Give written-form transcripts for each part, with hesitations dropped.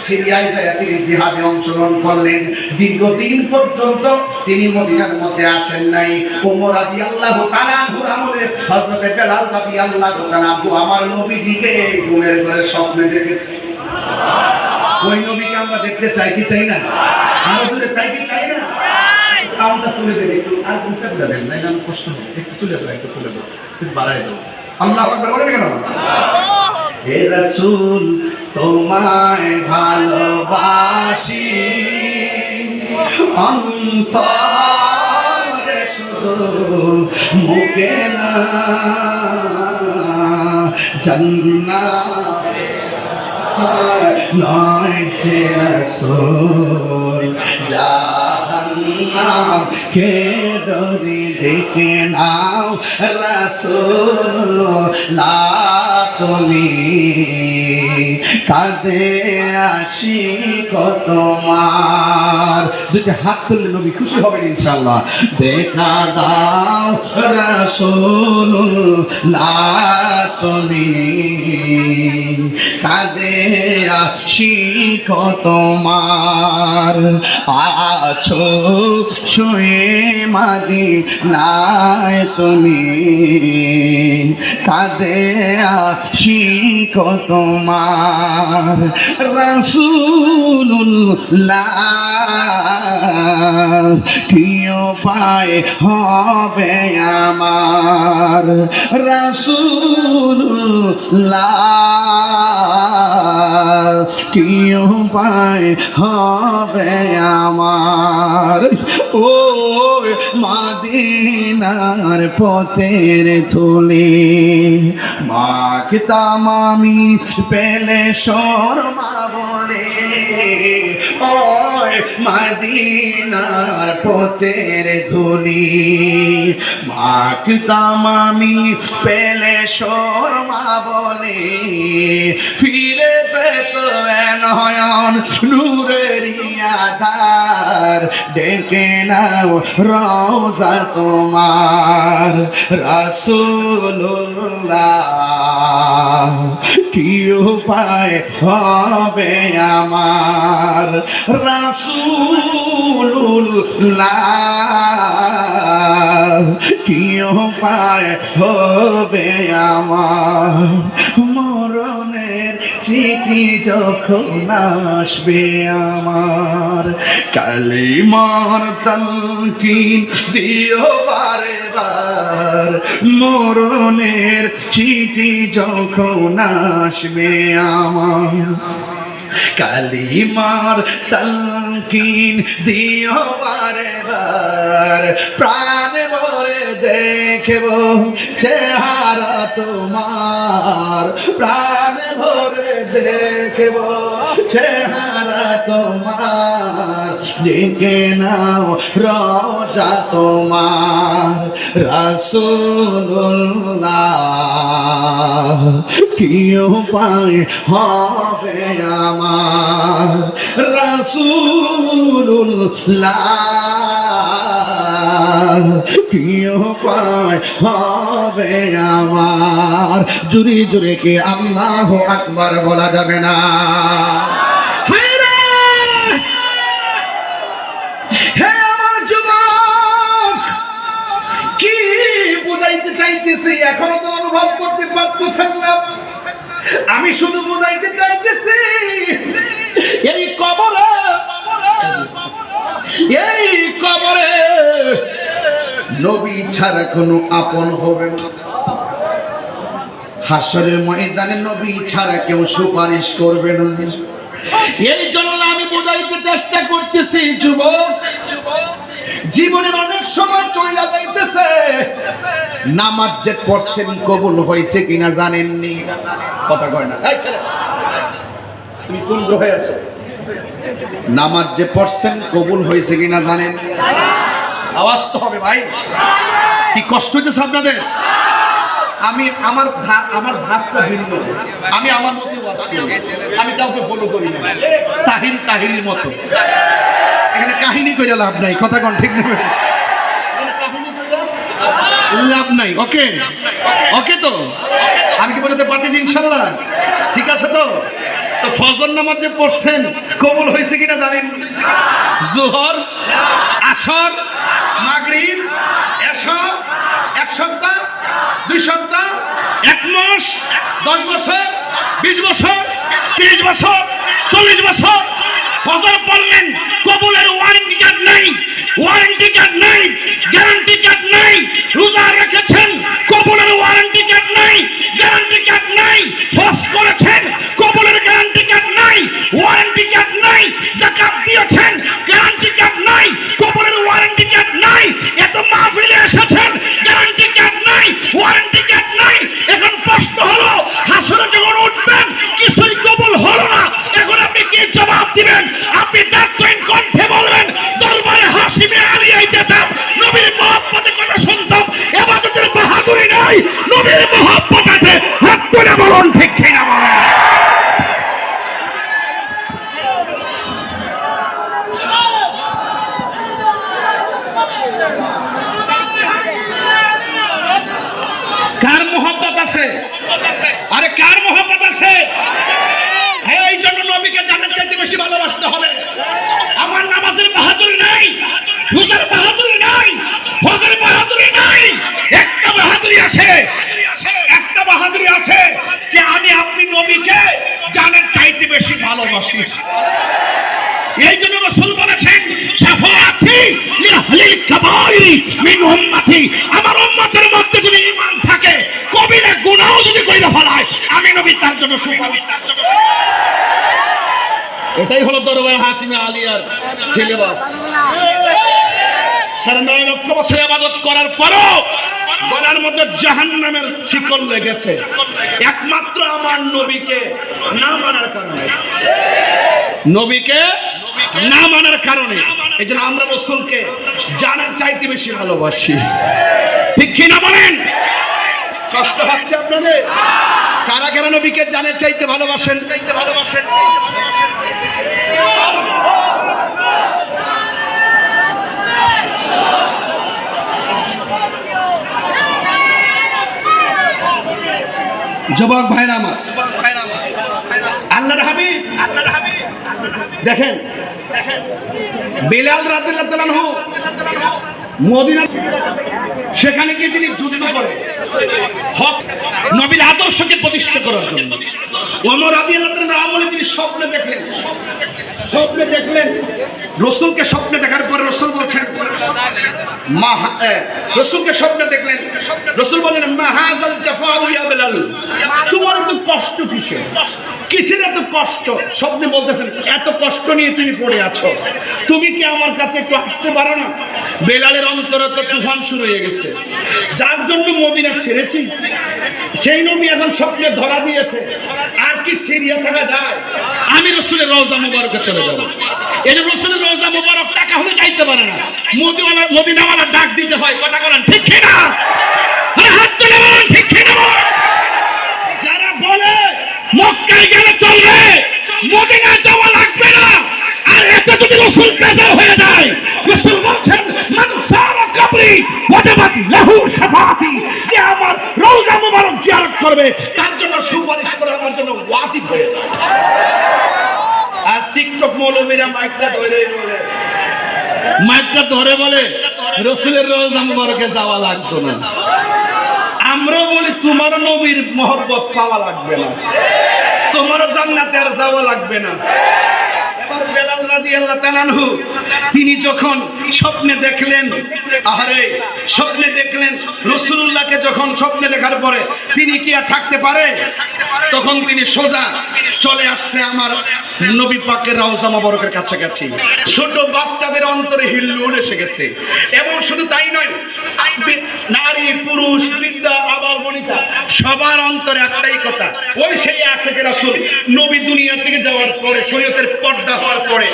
সিরিয়ায় যায় তিনি জিহাদে অংশগ্রহণ করলেন। দীর্ঘদিন পর্যন্ত তিনি মদিনার মধ্যে আসেন নাই। ওমর রাদিয়াল্লাহু তাআলা আনহুর আমলে হযরত বেলাল রাদিয়াল্লাহু তাআলা আনহু আমার নবীজিকে ঘুমের ঘরে স্বপ্নে দেখেছে। ওই নবীকে আমরা দেখতে চাই কি চাই না? আরো দূরে চাই কি চাই না? সাউন্ডটা তুলে দেন একটু, আর উঁচা করে দেন, নাইলে আমার কষ্ট হবে। একটু তুলে দাও, একটু তুলে দাও, একটু বাড়াই দাও। আল্লাহু আকবার বলেন কেন? হে রাসূল তোমায় ভালোবাসি অন্তরে শুধু মুখে না, জান্নাতে নয় হে রাসূল জাহান্নাম কে ডরি ডেকে নাও রাসূলুল্লাহ তুমি কাঁদে আসি কত তোমার। দুইটা হাত তুললে নবী খুশি হবেন ইনশাআল্লাহ। দেখা দাও রাসূলুল্লাহ তুমি কাঁদে আসি কত তোমার। আছো শুয়ে মদিনায় তুমি কাঁদে আসি কত তোমার। রাসূলুল্লাহ কি উপায় হবে আমার, রাসূলুল্লাহ কি উপায় হবে আমার। ও মদিনার পথের ধুলি মাখতাম আমি পেলে শর্মা বলে, ওই মদিনার পথের ধুলি মাখতাম আমি পেলে শর্মা বলে, ফিরে পেত নয়ন নূরের আধার ডেকে নাও রওজা তোমার। রাসূলুল্লাহ কি উপায় হবে আমার, রাসূলুল্লাহ কি উপায় হবে আমার। মরণের চিঠি যখন আসবে আমার, কালিমার তালকিন দিও বারে বার। মরণের চিঠি যখন আসবে আমার, কালিমার তালকিন দিও বারে বার। প্রাণ ভরে দেখব চেহারা তোমার, প্রাণ ভরে দেখব চেহারা তোমার। ডেকে নাও রওজা তোমার। রাসূলুল্লাহ কি উপায় হবে আমার, রাসূলুল্লাহ কি উপায় হবে আমার। জোরে জোরে কে আল্লাহু আকবার বলা যাবে না? হে আমার যুবক, কি বুঝাইতে চাইতেছি এখনো তো অনুভব করতে পারতেছেন না। আমি শুধু বুঝাইতে চাইতেছি এই কবরে নবী ছাড়া কোনো আপন হবে না। হাসরের ময়দানে নবী ছাড়া কেউ সুপারিশ করবে না। এই জন্য আমি বোঝাইতে চেষ্টা করতেছি যুবক, জীবনের অনেক সময় চলে যাইতেছে, নামাজ যে পড়ছেন কবুল হয়েছে কিনা জানেননি। কথা কয় না, তুমি কোন গ্রহে আছো? নামাজ যে পড়ছেন কবুল হয়েছে কিনা জানেন? আওয়াজ তো হবে ভাই। কি কষ্ট হইতেছে আপনাদের? আমি আমার ভাষা ভিন্ন, আমি আমার মতো ওয়াজ করি, আমি কাউকে ফলো করি না। তাহিরির মতো এখানে কাহিনী কইরা লাভ নাই। কথা কোন ঠিক নেবে লাভ নাই। ওকে ওকে, তো আমি কি বলতে পারতেছি ইনশাআল্লাহ? ঠিক আছে তো? তো ফজর নামাজ যে পড়ছেন কবুল হয়েছে কিনা জানেন? জোহর, আসর, মাগরিব, এশা, এক সপ্তাহ, 2 সপ্তাহ, 1 মাস, 10 বছর, 20 বছর, 30 বছর, 40 বছর ফজর পড়লেন, কবুলের ওয়ারেন্টি কার্ড নাই, ওয়ারেন্টি কার্ড নাই, গ্যারান্টি কার্ড নাই। রোজা রেখেছেন, কবুলের ওয়ারেন্টি কার্ড নাই, গ্যারান্টি কার্ড নাই। হজ করেছেন, কবুলের গ্যারান্টি কার্ড নাই, ওয়ারেন্টি কার্ড নাই। যাকাত দিয়েছেন, গ্যারান্টি কার্ড নাই, কবুলের ওয়ারেন্টি কার্ড নাই। এত মাহফিলে এসেছেন, গ্যারান্টি কার্ড নাই, ওয়ারেন্টি কার্ড নাই। এখন প্রশ্ন হলো, হাসরে যখন উঠবেন কিছুই কবুল হলো না, এখন আপনি কি জবাব দিবেন? আপনি ডাক্তার কণ্ঠে বলবেন, দরবারে হাসিমে আলিয়ায় যেতাম, নবীর মহব্বতে কথা শুনতাম, ইবাদতের বাহাদুরি নাই, নবীর মহব্বত আছে। হাত তুলে বলুন ঠিক কিনা বলেন। কার মহব্বত আছে? আরে কার মহব্বত আছে? হ্যাঁ, এই জন্য নবীকে জানার চাইতে বেশি ভালোবাসতে হবে। আমার নামাজের বাহাদুরি নাই, রোজার বাহাদুরি নাই, হজের বাহাদুরি নাই। একটা বাহাদুরি আছে, একটা বাহাদুরি আছে যে আমি আপনি নবীকে জানার চাইতে বেশি ভালোবাসি। এই জন্য রাসূল বলেছেন, শাফাআতি লিআহলিল কাবাইরি মিন উম্মতি। আমার উম্মতের মধ্যে যদি ঈমান থাকে, কবিরা গুনাহও যদি কইরা ফেলায়, আমি নবী তার জন্য সুপারিশ। এটাই হলো দরবারে হাসিমে আলিয়ার সিলেবাস। তারা 9 লক্ষ বছর ইবাদত করার পরও গলার মধ্যে জাহান্নামের শিকল লেগেছে, একমাত্র আমার নবীকে না মানার কারণে। নবীকে না মানার কারণে। এই জন্য আমরা রাসূলকে জানার চাইতে বেশি ভালোবাসি। ঠিক কিনা বলেন? কষ্ট হচ্ছে আপনাদের? কারা কারা নবীকে জানার চাইতে ভালোবাসেন? যুবক ভাইরা আমার, আল্লাহর হাবিব দেখেন, বেলাল রাদিয়াল্লাহু তাআলা আনহু মদিনা, সেখানে গিয়ে তিনি যুদ্ধ করে হক নবীর আদর্শকে প্রতিষ্ঠা করার জন্য। ওমর রাদিয়াল্লাহু তাআলা আমলে তিনি স্বপ্নে দেখলেন, রসুলকে স্বপ্নে দেখার পরে রসুল বলছেন, রসুলকে স্বপ্নে দেখলেন, রসুল বলেন, মা হাযাল জাফাউ ইয়া বেলাল, তোমার এত কষ্ট কিসের এত কষ্ট? স্বপ্নে বলতেছেন, এত কষ্ট নিয়ে তুমি পড়ে আছো, তুমি কি আমার কাছে একটু আসতে পারো না? বেলালের অন্তরে তো তুফান শুরু হয়ে গেছে, যার জন্য মদিনা ছেড়েছি সেই নবী এখন স্বপ্নে ধরা দিয়েছে, আর কি সিরিয়া থাকা যায়? আমি রসুলের রওজা মুবারকে চলে যাব। এই যে রসুলের রওজা মুবারক টাকা হলে যাইতে পারে না, মদিনাওয়ালা ডাক দিতে হয়। কথা বলেন ঠিক কিনা? হাত তুলে বলেন ঠিক কিনা? যারা বলে মক্কায় গেলে চলবে, মদিনায় যাওয়া লাগবে না, আর এত যদি রসুল কাজা হয়ে যায়, রসুল বলছেন, মান সারা কবরি ওয়াজাবাত লাহু শাফাআতি, যে আমার রওজা মুবারক জিয়ারত করবে তার জন্য সুপারিশ করা আমার জন্য ওয়াজিব হয়ে যায়। আর টিকটক মৌলবীরা মাইকটা ধরে বলে রসুলের রওজা মুবারকে যাওয়া লাগতো না। আমরা বলি তোমার নবীর মহব্বত পাওয়া লাগবে না, তোমার জান্নাতে আর যাওয়া লাগবে না। এবার বেলাল রাদিয়াল্লাহু তাআলা আনহু তিনি যখন স্বপ্নে দেখলেন, স্বপ্নে দেখলেন রাসূলুল্লাহকে, যখন স্বপ্নে দেখার পরে তিনি কি আর থাকতে পারে? তখন তিনি সোজা চলে আসছে আমার নবী পাকের রওজা মুবারকের কাছাকাছি। ছোট বাচ্চাদের অন্তরে হিল্লোল এসে গেছে, এবং শুধু তাই নয়, নারী পুরুষ বৃদ্ধা আবাল বনিতা সবার অন্তরে একটাই কথা, ওই সেই আশিকে রাসূল নবী দুনিয়া থেকে যাওয়ার পরে, শরীয়তের পর্দা হওয়ার পরে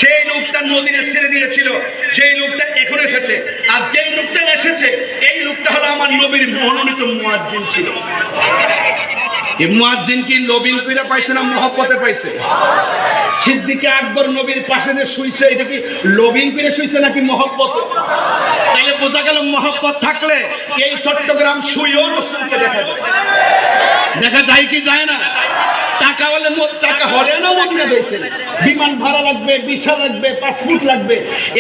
সেই লোকটা মদিনা ছেড়ে দিয়েছিল, সেই লোকটা এখন এসেছে। আর যেই লোকটা এসেছে এই লোকটা হলো আমার নবীর মনোনীত মুয়াজ্জিন ছিল। এই মুয়াজ্জিন কি নবীর পীরে পাইছে না মহব্বতে পাইছে? সিদ্দিকে আকবর নবীর পাশে যে শুইছে, এটা কি নবীর পীরে শুইছে নাকি মহব্বতে? তাহলে বোঝা গেল মহব্বত থাকলে এই চট্টগ্রাম শুয়েও রাসূলকে দেখা যায় কি যায় না? টাকা হলে টাকা হলে না মদিনা যাইতেন, বিমান ভাড়া লাগবে, ভিসা লাগবে, পাসপোর্ট লাগবে,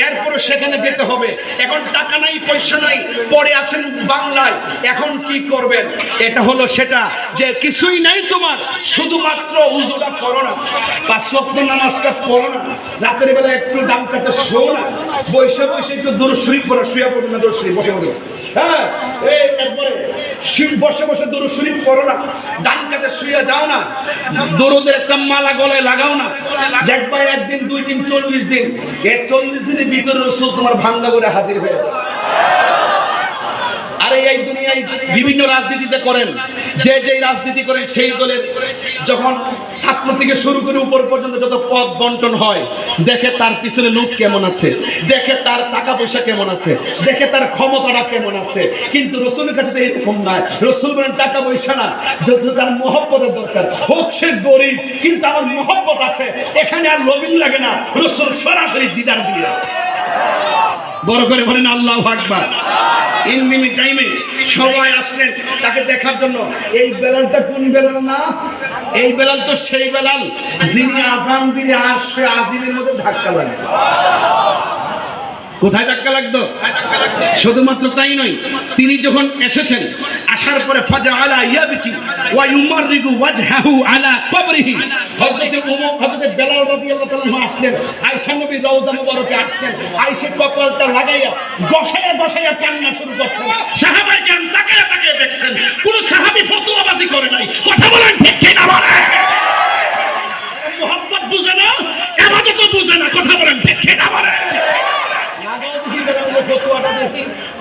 এরপরে সেখানে যেতে হবে। এখন টাকা নাই, পয়সা নাই, পড়ে আছেন বাংলায়, এখন কি করবেন? এটা হলো সেটা যে কিছুই নাই তোমার, শুধুমাত্র উযুটা করো না, 5 ওয়াক্ত নামাজটা পড়ো না, রাতের বেলা একটু ডান কাতে শো না, বসে বসে একটু দুরূদ শরীফ পড়ো, শুয়ে পড়ো না, দুরূদ শরীফ বসে বসে, হ্যাঁ এই একবারে বসে বসে দুরূদ শরীফ পড়ো না, ডান কাতে শুয়ে যাও না, দরুদের একটা মালা গলায় লাগাও না, দেখবা একদিন 2 দিন 40 দিন, এই 40 দিনের ভিতরে রাসূল তোমার ভাঙ্গা করে হাজির হয়ে যাবে। আরে এই দুনিয়ায় বিভিন্ন রাজনীতি যে করেন, যে রাজনীতি করেন, সেই দলের যখন ছাত্র থেকে শুরু করে উপর পর্যন্ত যত পদ বন্টন হয়, দেখে তার পিছনে লোক কেমন আছে, দেখে তার টাকা পয়সা কেমন আছে, দেখে তার ক্ষমতাটা কেমন আছে। কিন্তু রাসূলের কাছে তো এরকম নয়। রাসূল বলেন টাকা পয়সা না, যত তার মহব্বতের দরকার, হোক সে গরিব, কিন্তু আমার মহব্বত আছে, এখানে আর লোভিং লাগে না। রাসূল সরাসরি দিদার দিয়ে বড় করে বলেন আল্লাহু আকবার। ইনমিনি টাইমে সবাই আসলেন তাকে দেখার জন্য। এই বেলালটা কোন বেলাল না? এই বেলাল তো সেই বেলাল যিনি আযান দিলে আরশে আজিমের মধ্যে ধাক্কা লাগে। কোথায় ধাক্কা লাগতো? শুধুমাত্র তাই নয়, তিনি যখন এসেছেন, আসার পরে ফাজাআলা ইয়াবকি ওয়া ইউমাররিদু ওয়াজহাহু আলা কবরিহি, হযরত বেলাল রাদিয়াল্লাহু তাআলা আসলেন, আয়েশা নবী রওজা মুবারকে আসলেন, আয়েশা কপালটা লাগাইয়া বসাইয়া কান্না শুরু করছেন। সাহাবায়ে কেরাম তাকিয়ে দেখছেন, কোন সাহাবী ফতোয়াবাজি করে নাই। কথা বলেন ঠিক কি না বলেন? মুহাব্বত বুঝে না, ইবাদত বুঝে না। কথা বলেন ঠিক কি না বলেন?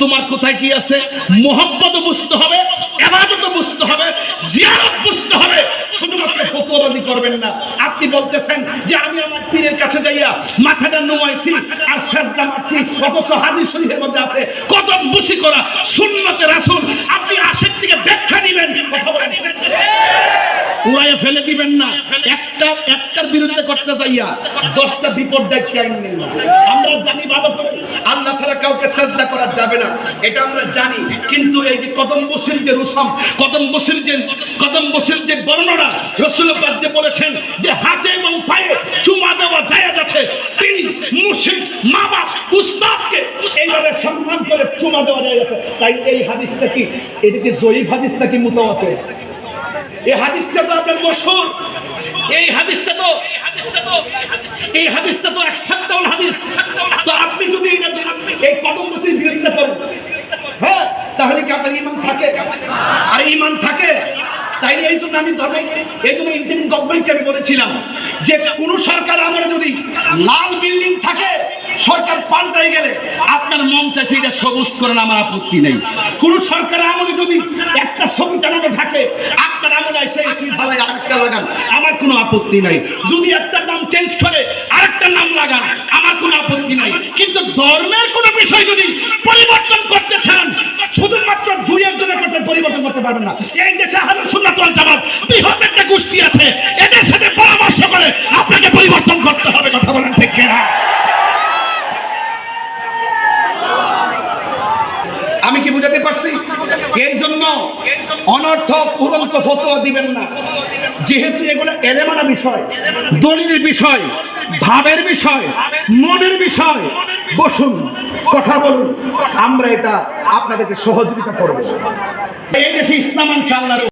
তোমার কোথায় কি আছে? মুহাব্বত বুঝতে হবে, ইবাদত বুঝতে হবে, জিয়ারত বুঝতে হবে। শুধুমাত্র ফতোয়াবাজি করবেন না। আপনি বলতেছেন যে আমি আমার পীরের কাছে যাইয়া মাথাটা নোয়াইছি আর সিজদা মারছি, অথচ হাদিস শরীফের মধ্যে আছে কদম বুসি করা সুন্নতে রাসূল। আপনি আশেক থেকে ব্যাখ্যা দিবেন, কথা বলেন উড়াইয়া ফেলে দিবেন না। একটার বিরুদ্ধে করতে যাইয়া 10টা বিপদ ডাইকে আইনেন না। আমরা জানি ভালো করে আল্লাহ ছাড়া কাউকে সিজদা করা যাবে না, এটা আমরা জানি। কিন্তু এই যে কদম বসির যে রুসম, কদম বসির যে বর্ণনা, রাসূল পাক যে বলেছেন যে হাতে এবং পায়ে চুমা দেওয়া জায়েজ আছে, তিনি মুর্শিদ, মা বাপ, উস্তাদকে এইভাবে সম্মান করে চুমা দেওয়া জায়েজ আছে। তাই এই হাদিসটা কি, এটা কি জয়ীফ হাদিস নাকি মুতাওয়াতির? এই হাদিসটা তো আপনার মশহুর, এই হাদিসটা তো একসাথে হাদিস। তো আপনি যদি এই কদম বসির বিরুদ্ধে করেন, হ্যাঁ, তাহলে কি আপনার ঈমান থাকে? আর ঈমান থাকে, তাই এই জন্য আমি ইন্টারিম গভর্নমেন্টকে আমি বলেছিলাম যে কোন সরকার আমলে যদি লাল বিল্ডিং থাকে, সরকার পাল্টাই গেলে আপনার মন চাইছে এটা সবুজ করেন, আমার আপত্তি নেই। কোন সরকার আমলে যদি একটা ছবি টানানো থাকে, আপনার আমলে সেই ঢালাই আরেকটা লাগান, আমার কোনো আপত্তি নাই। যদি একটা নাম চেঞ্জ করে আরেকটা নাম লাগান, আমার কোনো আপত্তি নাই। কিন্তু ধর্মের কোনো বিষয় যদি পরিবর্তন করতে চান, শুধুমাত্র 2-1 জনের পরিবর্তন করতে পারবেন না। এই দেশে আহলুস সুন্নাত ওয়াল জামাত বৃহৎ একটা গোষ্ঠী আছে, এদের সাথে পরামর্শ করে আপনাকে পরিবর্তন করতে হবে। কথা বলেন ঠিক কিনা? আমি কি বুঝাতে পারছি? এই জন্য অনর্থক উড়ন্ত ফতোয়া দিবেন না, যেহেতু এগুলো এলেমানা বিষয়, দলিলের বিষয়, ভাবের বিষয়, মনের বিষয়। বসুন, কথা বলুন, আমরা এটা আপনাদেরকে সহযোগিতা করব। এই দেশে ইসলাম আনছে আল্লাহর